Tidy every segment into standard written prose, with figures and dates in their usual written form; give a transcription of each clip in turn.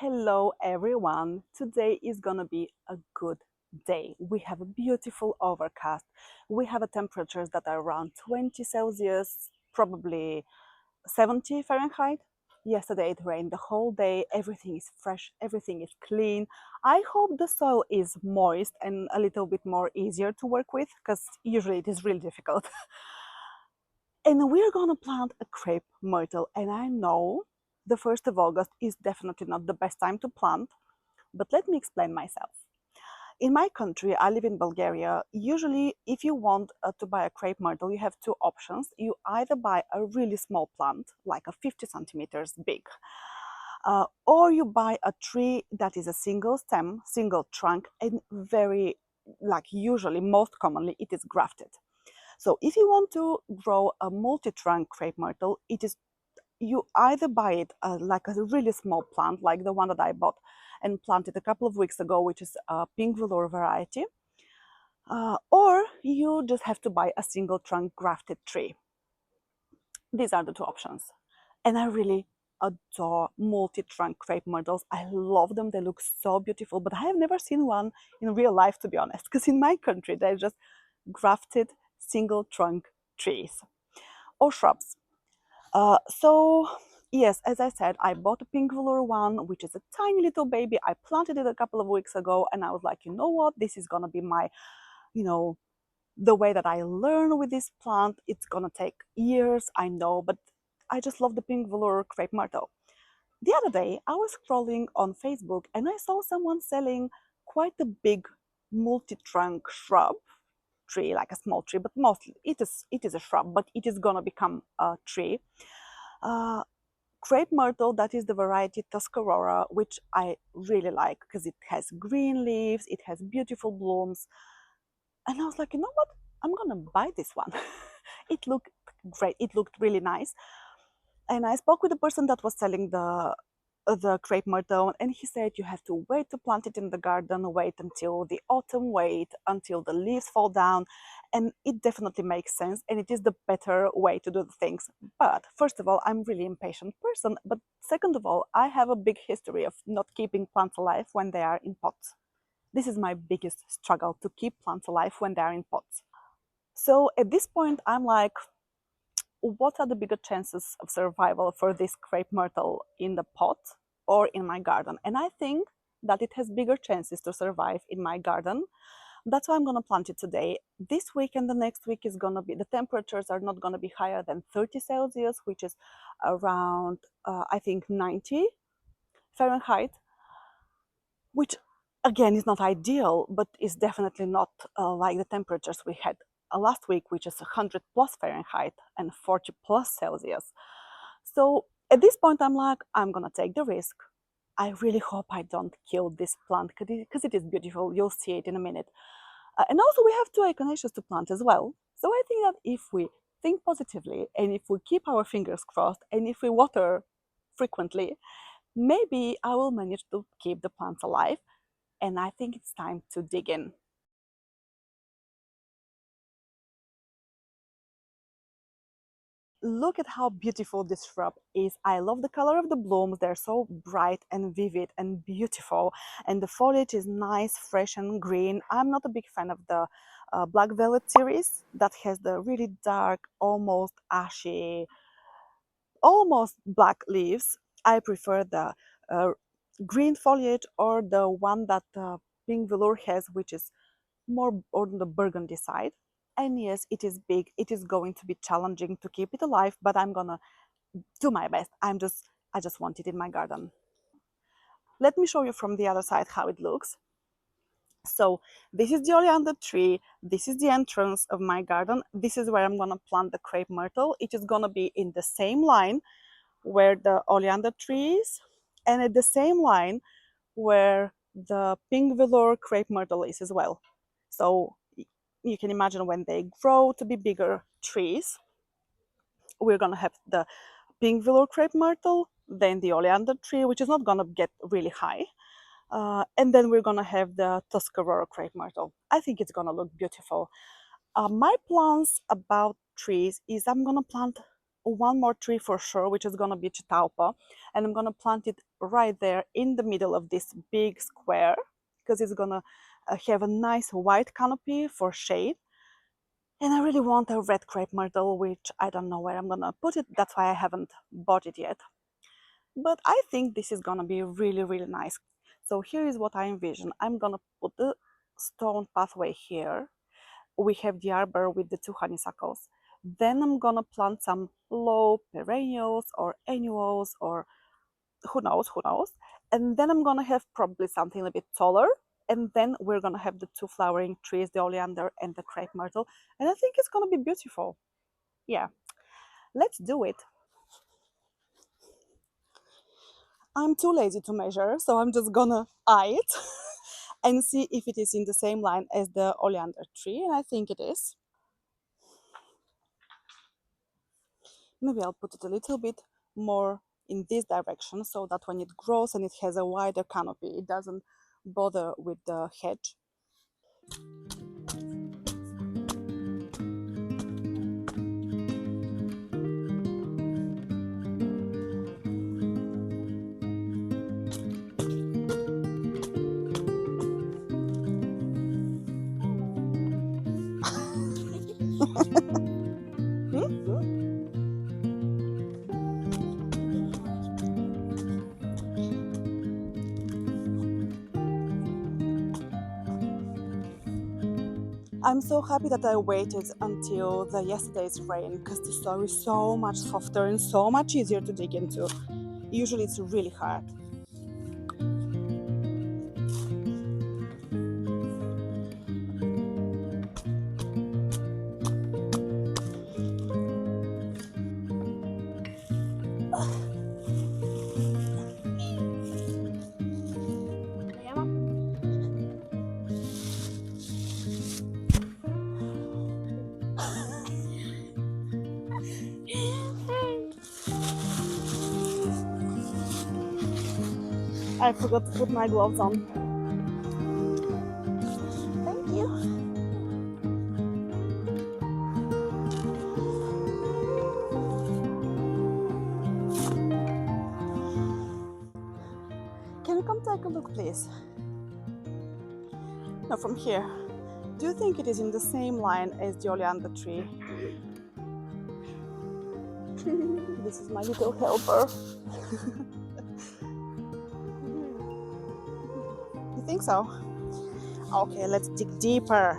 Hello everyone. Today is gonna be a good day. We have a beautiful overcast. We have a temperatures that are around 20 Celsius, probably 70 Fahrenheit. Yesterday it rained the whole day. Everything is fresh, everything is clean. I hope the soil is moist and a little bit more easier to work with because usually it is really difficult. And we're gonna plant a crepe myrtle. And I know the 1st of August is definitely not the best time to plant, but let me explain myself. In my country, I live in Bulgaria. Usually, if you want to buy a crepe myrtle, you have two options. You either buy a really small plant, like a 50 centimeters big, or you buy a tree that is a single stem, single trunk, and very, like usually, most commonly, it is grafted. So if you want to grow a multi-trunk crepe myrtle, you either buy it like a really small plant, like the one that I bought and planted a couple of weeks ago, which is a pink velour variety, or you just have to buy a single trunk grafted tree. These are the two options. And I really adore multi-trunk crepe myrtles. I love them. They look so beautiful, but I have never seen one in real life, to be honest, because in my country, they're just grafted single trunk trees or shrubs. So yes, as I said, I bought a pink velour one, which is a tiny little baby. I planted it a couple of weeks ago and I was like, you know what, this is gonna be my, you know, the way that I learn with this plant. It's gonna take years, I know, but I just love the pink velour crepe myrtle. The other day, I was scrolling on Facebook and I saw someone selling quite a big multi-trunk shrub tree, like a small tree, but mostly it is a shrub, but it is gonna become a tree. Uh, Crape Myrtle, that is the variety Tuscarora, which I really like because it has green leaves, it has beautiful blooms. And I was like, you know what? I'm gonna buy this one. It looked great, it looked really nice. And I spoke with the person that was selling the crepe myrtle, and he said you have to wait to plant it in the garden, wait until the autumn, wait until the leaves fall down, and it definitely makes sense, and it is the better way to do things. But first of all, I'm really impatient person, but second of all, I have a big history of not keeping plants alive when they are in pots. This is my biggest struggle, to keep plants alive when they are in pots. So at this point, I'm like, what are the bigger chances of survival for this crepe myrtle in the pot or in my garden? And I think that it has bigger chances to survive in my garden. That's why I'm going to plant it today. This week and the next week is going to be, the temperatures are not going to be higher than 30 Celsius, which is around, I think, 90 Fahrenheit, which again is not ideal, but is definitely not like the temperatures we had last week, which is 100 plus Fahrenheit and 40 plus Celsius. So at this point, I'm like, I'm gonna take the risk. I really hope I don't kill this plant because it is beautiful. You'll see it in a minute. And also, we have two echinaceas to plant as well. So I think that if we think positively and if we keep our fingers crossed and if we water frequently, maybe I will manage to keep the plants alive. And I think it's time to dig in. Look at how beautiful this shrub is. I love the color of the blooms. They're so bright and vivid and beautiful. And the foliage is nice, fresh and green. I'm not a big fan of the Black Velvet series that has the really dark, almost ashy, almost black leaves. I prefer the uh, green foliage or the one that Pink Velour has, which is more on the burgundy side. And yes, it is big. It is going to be challenging to keep it alive, but I'm gonna do my best. I just want it in my garden. Let me show you from the other side how it looks. So this is the oleander tree. This is the entrance of my garden. This is where I'm gonna plant the crepe myrtle. It is gonna be in the same line where the oleander tree is, and at the same line where the pink velour crepe myrtle is as well. So you can imagine when they grow to be bigger trees, we're gonna have the pink velour crepe myrtle, then the oleander tree, which is not gonna get really high, and then we're gonna have the Tuscarora crepe myrtle. I think it's gonna look beautiful. My plans about trees is I'm gonna plant one more tree for sure, which is gonna be Chitaupa, and I'm gonna plant it right there in the middle of this big square because it's gonna have a nice white canopy for shade. And I really want a red crepe myrtle, which I don't know where I'm gonna put it. That's why I haven't bought it yet. But I think this is gonna be really, really nice. So here is what I envision. I'm gonna put the stone pathway here. We have the arbor with the 2 honeysuckles. Then I'm gonna plant some low perennials or annuals or who knows, who knows. And then I'm gonna have probably something a bit taller. And then we're gonna have the 2 flowering trees, the oleander and the crepe myrtle. And I think it's gonna be beautiful. Yeah, let's do it. I'm too lazy to measure, so I'm just gonna eye it and see if it is in the same line as the oleander tree, and I think it is. Maybe I'll put it a little bit more in this direction so that when it grows and it has a wider canopy, it doesn't bother with the hedge. I'm so happy that I waited until the yesterday's rain because the soil is so much softer and so much easier to dig into. Usually it's really hard. I forgot to put my gloves on. Thank you. Can you come take a look, please? No, from here. Do you think it is in the same line as the oleander tree? This is my little helper. You think so? Okay, let's dig deeper.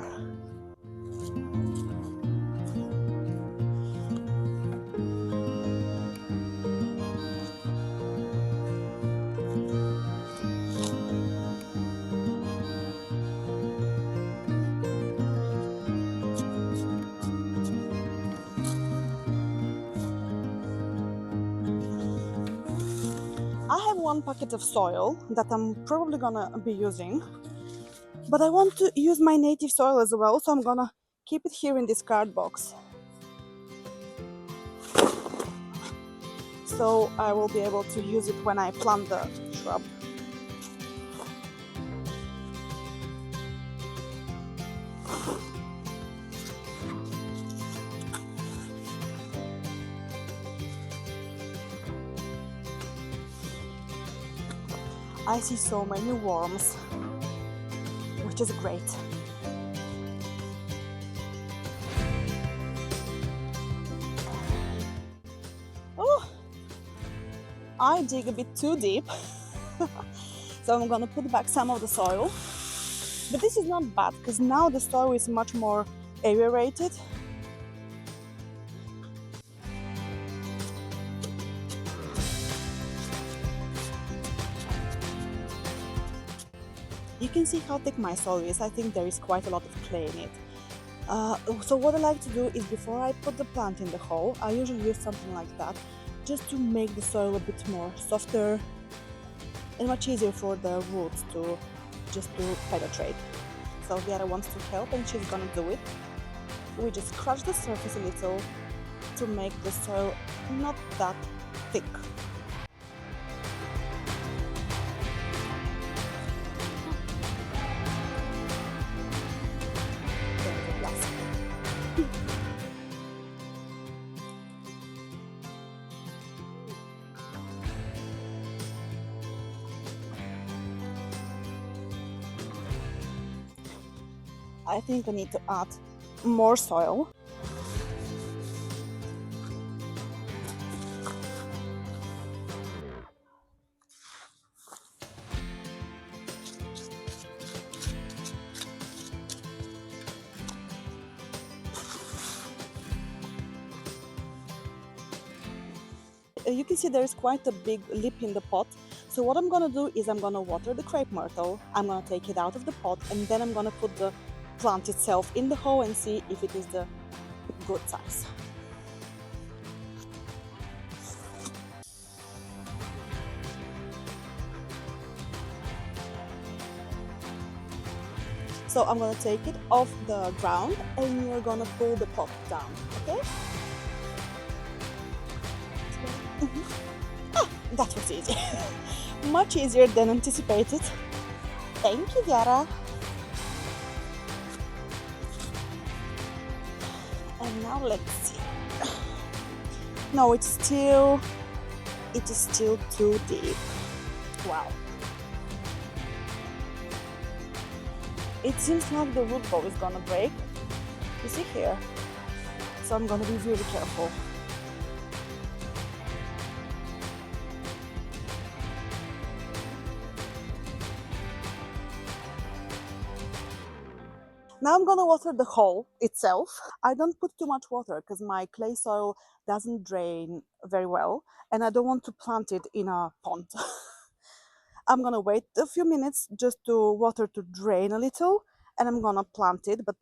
I have one packet of soil that I'm probably gonna be using, but I want to use my native soil as well, so I'm gonna keep it here in this card box. So I will be able to use it when I plant the shrub. I see so many worms, which is great. Oh, I dig a bit too deep, so I'm gonna put back some of the soil. But this is not bad, because now the soil is much more aerated. You can see how thick my soil is. I think there is quite a lot of clay in it. So what I like to do is before I put the plant in the hole, I usually use something like that, just to make the soil a bit more softer and much easier for the roots to penetrate. So Viera wants to help and she's gonna do it. We just scratch the surface a little to make the soil not that thick. I think I need to add more soil. You can see there is quite a big lip in the pot. So what I'm gonna do is I'm gonna water the crepe myrtle, I'm gonna take it out of the pot, and then I'm gonna put the plant itself in the hole and see if it is the good size. So I'm gonna take it off the ground and you're gonna pull the pot down, okay? Ah, that was easy. Much easier than anticipated. Thank you, Yara. And now let's see. No, it is still too deep. Wow. It seems like the root ball is gonna break. You see here? So I'm gonna be really careful. Now I'm gonna water the hole itself. I don't put too much water because my clay soil doesn't drain very well and I don't want to plant it in a pond. I'm gonna wait a few minutes just to water to drain a little and I'm gonna plant it, but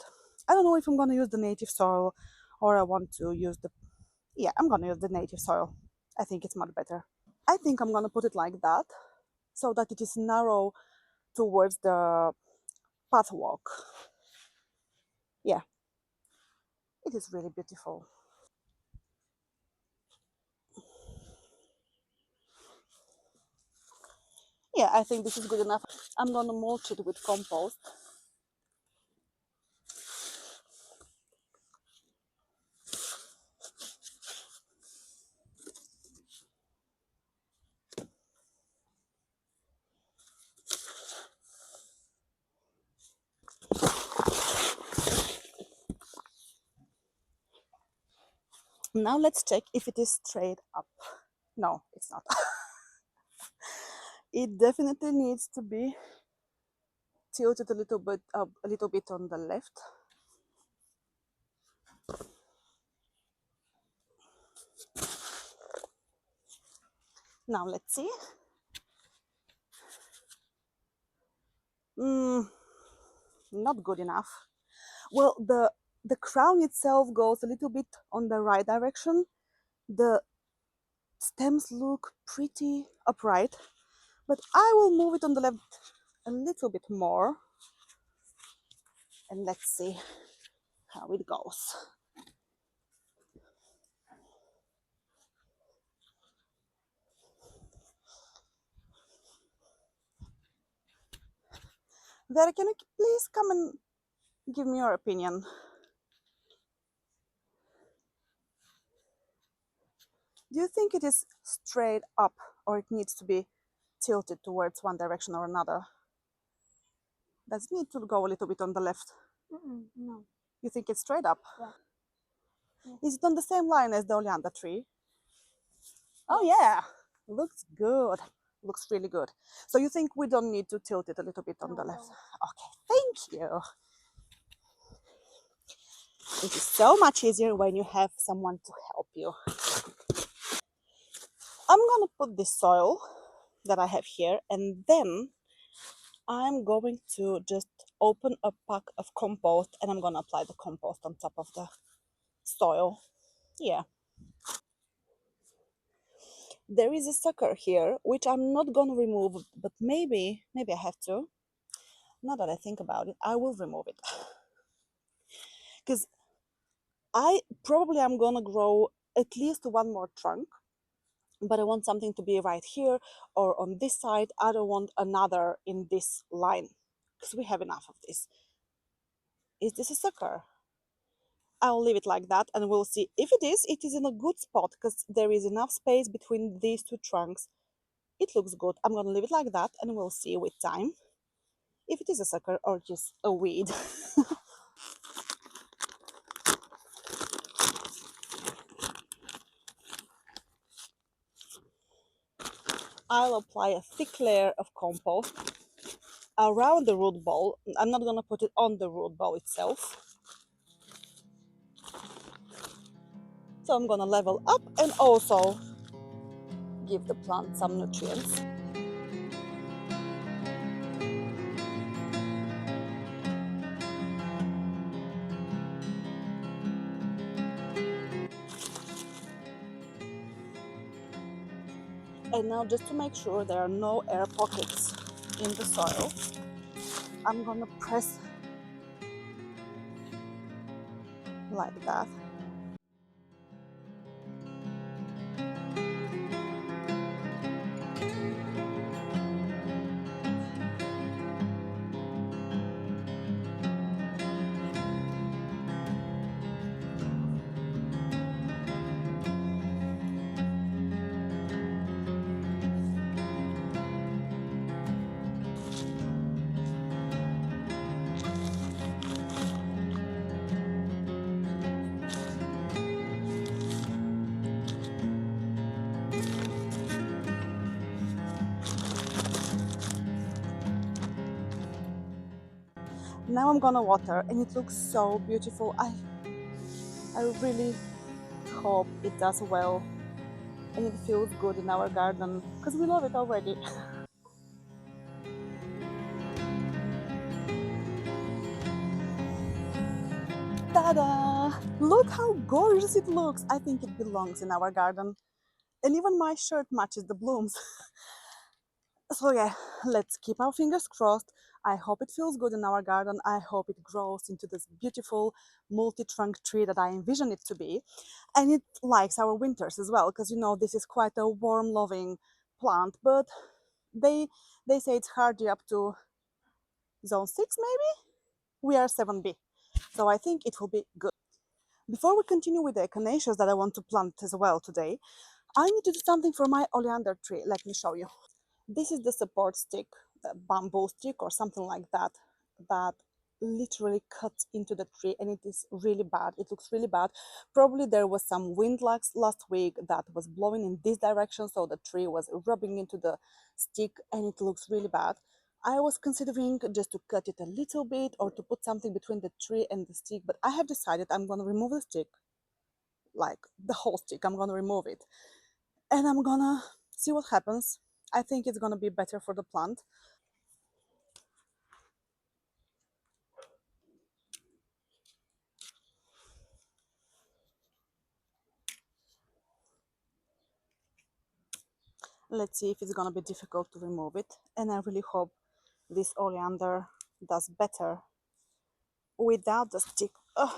I don't know if I'm gonna use the native soil or I want to use the, yeah, I'm gonna use the native soil. I think it's much better. I think I'm gonna put it like that so that it is narrow towards the pathwalk. Yeah, it is really beautiful. Yeah, I think this is good enough. I'm gonna mulch it with compost. Now let's check if it is straight up. No, it's not. It definitely needs to be tilted a little bit on the left. Now let's see. Not good enough. Well, the crown itself goes a little bit on the right direction. The stems look pretty upright, but I will move it on the left a little bit more. And let's see how it goes. Vera, can you please come and give me your opinion? Do you think it is straight up or it needs to be tilted towards one direction or another? Does it need to go a little bit on the left? No. You think it's straight up? Yeah. Is it on the same line as the oleander tree? Oh yeah, looks good. Looks really good. So you think we don't need to tilt it a little bit on the left? Okay, thank you. It is so much easier when you have someone to help you. I'm gonna put this soil that I have here and then I'm going to just open a pack of compost and I'm gonna apply the compost on top of the soil. Yeah. There is a sucker here, which I'm not gonna remove, but maybe I have to. Now that I think about it, I will remove it. Because I'm gonna grow at least one more trunk, but I want something to be right here or on this side. I don't want another in this line because we have enough of this. Is this a sucker? I'll leave it like that and we'll see. If it is in a good spot because there is enough space between these two trunks. It looks good. I'm gonna leave it like that and we'll see with time if it is a sucker or just a weed. I'll apply a thick layer of compost around the root ball. I'm not gonna put it on the root ball itself. So I'm gonna level up and also give the plant some nutrients. And now, just to make sure there are no air pockets in the soil, I'm gonna press like that. Now I'm gonna water, and it looks so beautiful. I really hope it does well and it feels good in our garden because we love it already. Ta-da! Look how gorgeous it looks. I think it belongs in our garden. And even my shirt matches the blooms. So yeah, let's keep our fingers crossed. I hope it feels good in our garden. I hope it grows into this beautiful multi-trunk tree that I envision it to be. And it likes our winters as well, because you know this is quite a warm loving plant, but they they say it's hardy up to zone 6 maybe. We are 7B, so I think it will be good. Before we continue with the echinaceas that I want to plant as well today, I need to do something for my oleander tree. Let me show you. This is the support stick, the bamboo stick or something like that, that literally cuts into the tree, and it is really bad. It looks really bad. Probably there was some wind last week that was blowing in this direction, so the tree was rubbing into the stick and it looks really bad. I was considering just to cut it a little bit or to put something between the tree and the stick, but I have decided I'm going to remove the stick, like the whole stick. I'm going to remove it and I'm gonna see what happens. I think it's gonna be better for the plant. Let's see if it's gonna be difficult to remove it. And I really hope this oleander does better without the stick. Ugh.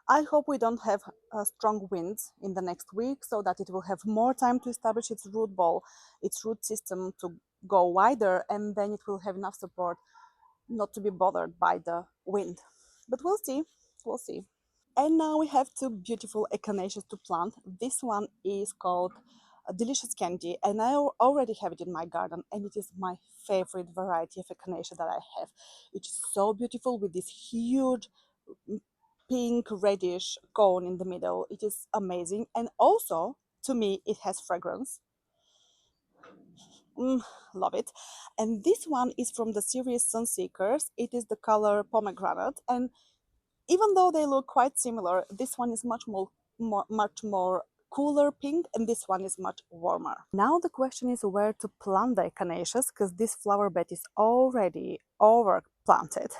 I hope we don't have strong winds in the next week so that it will have more time to establish its root ball, its root system to go wider, and then it will have enough support not to be bothered by the wind. But we'll see. We'll see. And now we have two beautiful echinaceas to plant. This one is called Delicious Candy, and I already have it in my garden, and it is my favorite variety of echinacea that I have. It is so beautiful with this huge pink reddish cone in the middle. It is amazing, and also to me it has fragrance. Mm, love it. And this one is from the series Sunseekers. It is the color pomegranate, and even though they look quite similar, this one is much more cooler pink, and this one is much warmer. Now the question is where to plant the echinaceas, because this flower bed is already overplanted.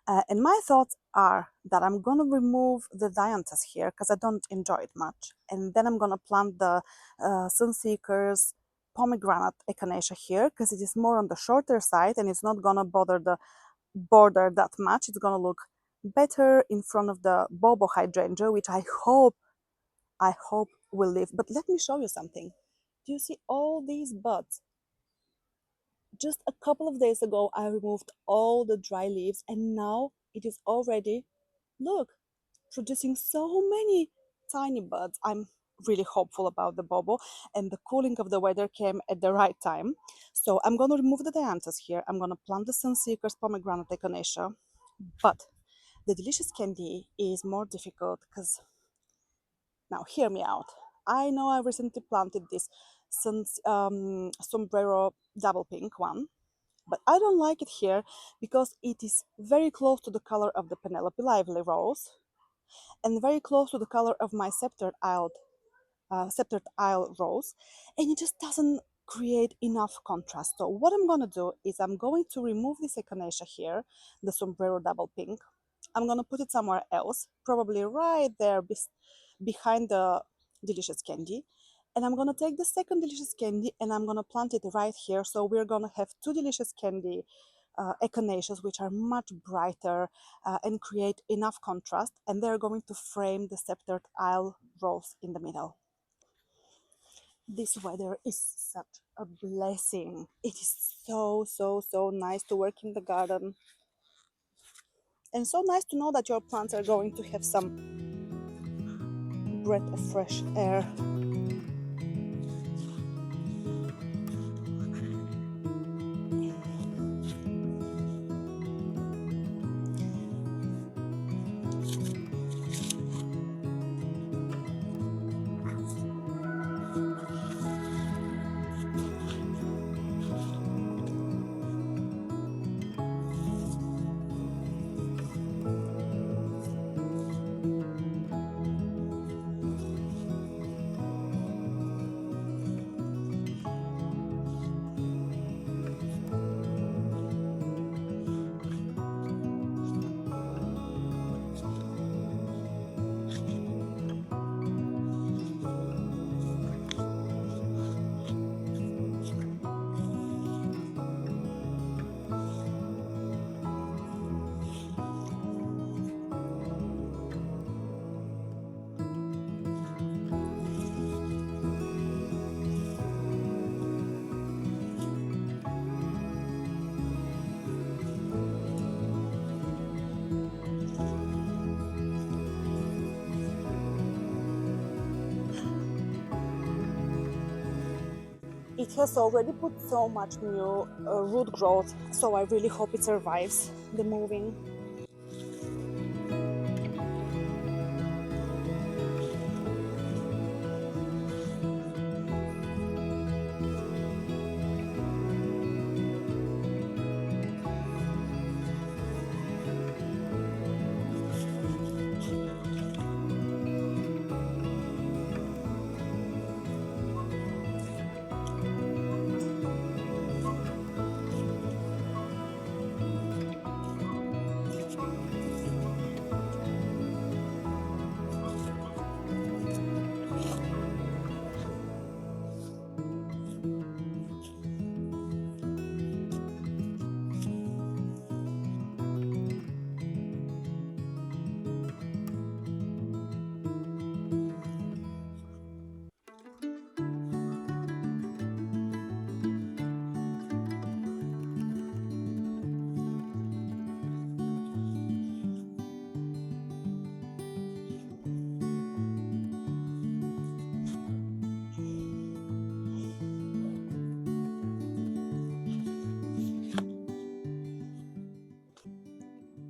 And my thoughts are that I'm going to remove the dianthus here because I don't enjoy it much. And then I'm going to plant the Sunseekers pomegranate echinacea here because it is more on the shorter side and it's not going to bother the border that much. It's going to look better in front of the bobo hydrangea, which I hope will live. But let me show you something. Do you see all these buds? Just a couple of days ago, I removed all the dry leaves, and now it is already, look, producing so many tiny buds. I'm really hopeful about the bobo, and the cooling of the weather came at the right time. So I'm going to remove the dianthus here. I'm going to plant the Sunseekers pomegranate echinacea, but the delicious candy is more difficult because, now hear me out. I know I recently planted this sombrero double pink one, but I don't like it here because it is very close to the color of the Penelope Lively rose and very close to the color of my sceptered isle rose, and it just doesn't create enough contrast. So what I'm gonna do is I'm going to remove this echinacea here, the sombrero double pink. I'm gonna put it somewhere else, probably right there behind the delicious candy. And I'm gonna take the second delicious candy and I'm gonna plant it right here. So we're gonna have two delicious candy echinaceas, which are much brighter and create enough contrast, and they're going to frame the sceptered isle rose in the middle. This weather is such a blessing. It is so nice to work in the garden, and so nice to know that your plants are going to have some breath of fresh air. It has already put so much new root growth, so I really hope it survives the moving.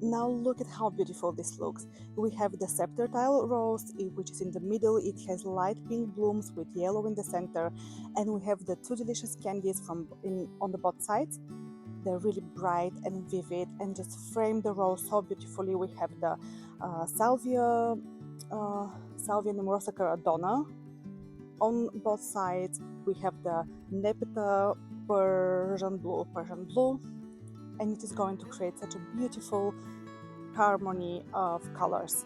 Now look at how beautiful this looks. We have the scepter tile rose, which is in the middle. It has light pink blooms with yellow in the center, and we have the two delicious candies on the both sides. They're really bright and vivid and just frame the rose so beautifully. We have the Salvia nemorosa caradonna on both sides. We have the Nepeta Persian blue, and it is going to create such a beautiful harmony of colors.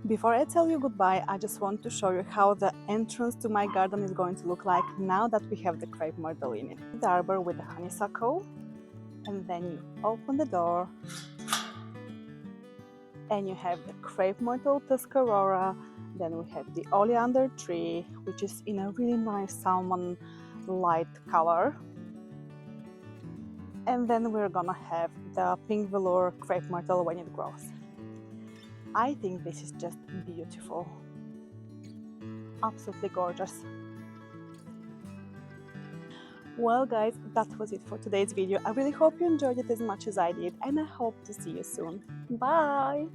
Before I tell you goodbye, I just want to show you how the entrance to my garden is going to look like now that we have the Crape Myrtle in it. The arbor with the honeysuckle, and then you open the door and you have the Crape Myrtle Tuscarora. Then we have the oleander tree, which is in a really nice salmon light color. And then we're gonna have the pink velour Crape Myrtle when it grows. I think this is just beautiful. Absolutely gorgeous. Well guys, that was it for today's video. I really hope you enjoyed it as much as I did, and I hope to see you soon. Bye!